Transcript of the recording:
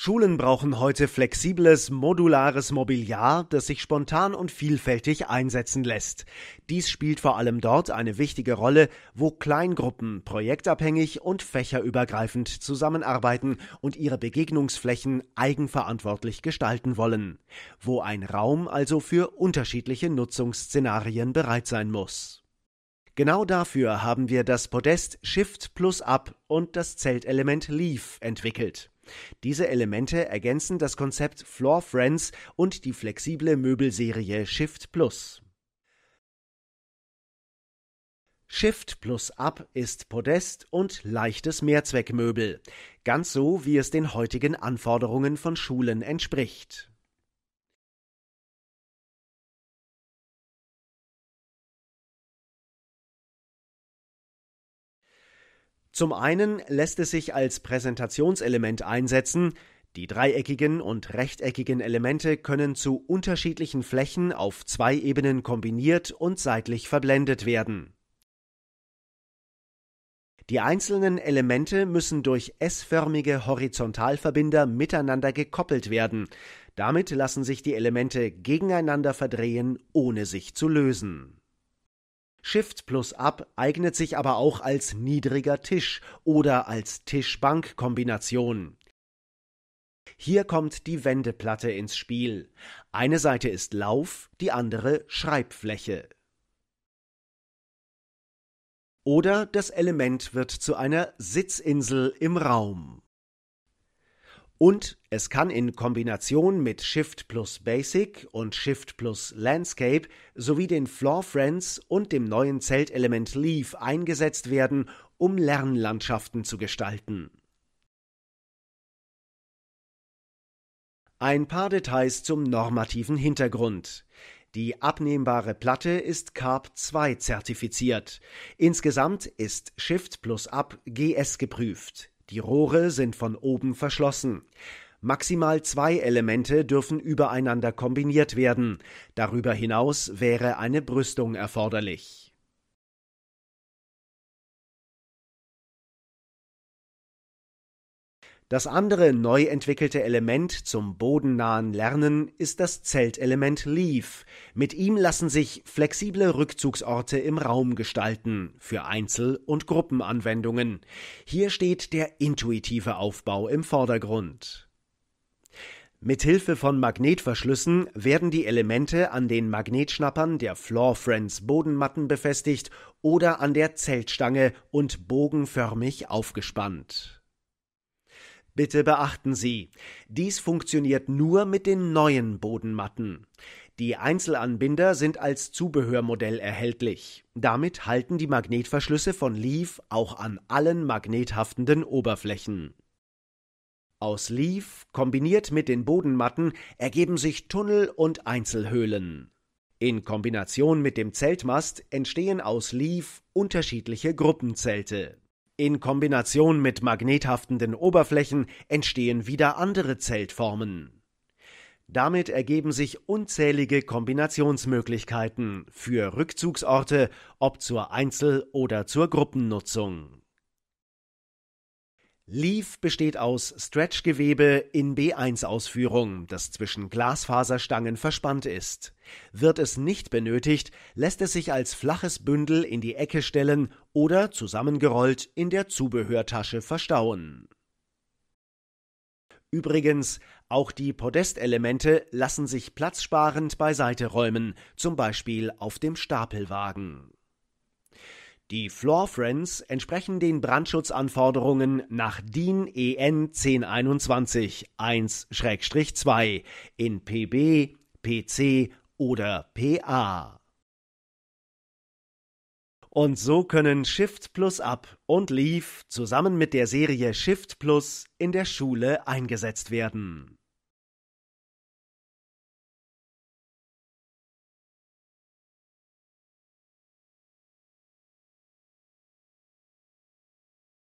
Schulen brauchen heute flexibles, modulares Mobiliar, das sich spontan und vielfältig einsetzen lässt. Dies spielt vor allem dort eine wichtige Rolle, wo Kleingruppen projektabhängig und fächerübergreifend zusammenarbeiten und ihre Begegnungsflächen eigenverantwortlich gestalten wollen, wo ein Raum also für unterschiedliche Nutzungsszenarien bereit sein muss. Genau dafür haben wir das Podest Shift Plus Up und das Zeltelement Leaf entwickelt. Diese Elemente ergänzen das Konzept Floor Friends und die flexible Möbelserie Shift Plus. Shift Plus Up ist Podest und leichtes Mehrzweckmöbel, ganz so, wie es den heutigen Anforderungen von Schulen entspricht. Zum einen lässt es sich als Präsentationselement einsetzen. Die dreieckigen und rechteckigen Elemente können zu unterschiedlichen Flächen auf 2 Ebenen kombiniert und seitlich verblendet werden. Die einzelnen Elemente müssen durch S-förmige Horizontalverbinder miteinander gekoppelt werden. Damit lassen sich die Elemente gegeneinander verdrehen, ohne sich zu lösen. Shift Plus Up eignet sich aber auch als niedriger Tisch oder als Tisch-Bank-Kombination. Hier kommt die Wendeplatte ins Spiel. Eine Seite ist Lauf, die andere Schreibfläche. Oder das Element wird zu einer Sitzinsel im Raum. Und es kann in Kombination mit Shift Plus Basic und Shift Plus Landscape sowie den Floor Friends und dem neuen Zeltelement Leaf eingesetzt werden, um Lernlandschaften zu gestalten. Ein paar Details zum normativen Hintergrund. Die abnehmbare Platte ist CARB 2 zertifiziert. Insgesamt ist Shift Plus Up GS geprüft. Die Rohre sind von oben verschlossen. Maximal 2 Elemente dürfen übereinander kombiniert werden. Darüber hinaus wäre eine Brüstung erforderlich. Das andere neu entwickelte Element zum bodennahen Lernen ist das Zeltelement Leaf. Mit ihm lassen sich flexible Rückzugsorte im Raum gestalten für Einzel- und Gruppenanwendungen. Hier steht der intuitive Aufbau im Vordergrund. Mithilfe von Magnetverschlüssen werden die Elemente an den Magnetschnappern der Floor Friends Bodenmatten befestigt oder an der Zeltstange und bogenförmig aufgespannt. Bitte beachten Sie, dies funktioniert nur mit den neuen Bodenmatten. Die Einzelanbinder sind als Zubehörmodell erhältlich. Damit halten die Magnetverschlüsse von Leaf auch an allen magnethaftenden Oberflächen. Aus Leaf kombiniert mit den Bodenmatten ergeben sich Tunnel und Einzelhöhlen. In Kombination mit dem Zeltmast entstehen aus Leaf unterschiedliche Gruppenzelte. In Kombination mit magnethaftenden Oberflächen entstehen wieder andere Zeltformen. Damit ergeben sich unzählige Kombinationsmöglichkeiten für Rückzugsorte, ob zur Einzel- oder zur Gruppennutzung. Leaf besteht aus Stretchgewebe in B1-Ausführung, das zwischen Glasfaserstangen verspannt ist. Wird es nicht benötigt, lässt es sich als flaches Bündel in die Ecke stellen oder zusammengerollt in der Zubehörtasche verstauen. Übrigens, auch die Podestelemente lassen sich platzsparend beiseite räumen, zum Beispiel auf dem Stapelwagen. Die Floor Friends entsprechen den Brandschutzanforderungen nach DIN EN 1021 1/2 in PB, PC oder PA. Und so können Shift Plus Up und Leaf zusammen mit der Serie Shift Plus in der Schule eingesetzt werden.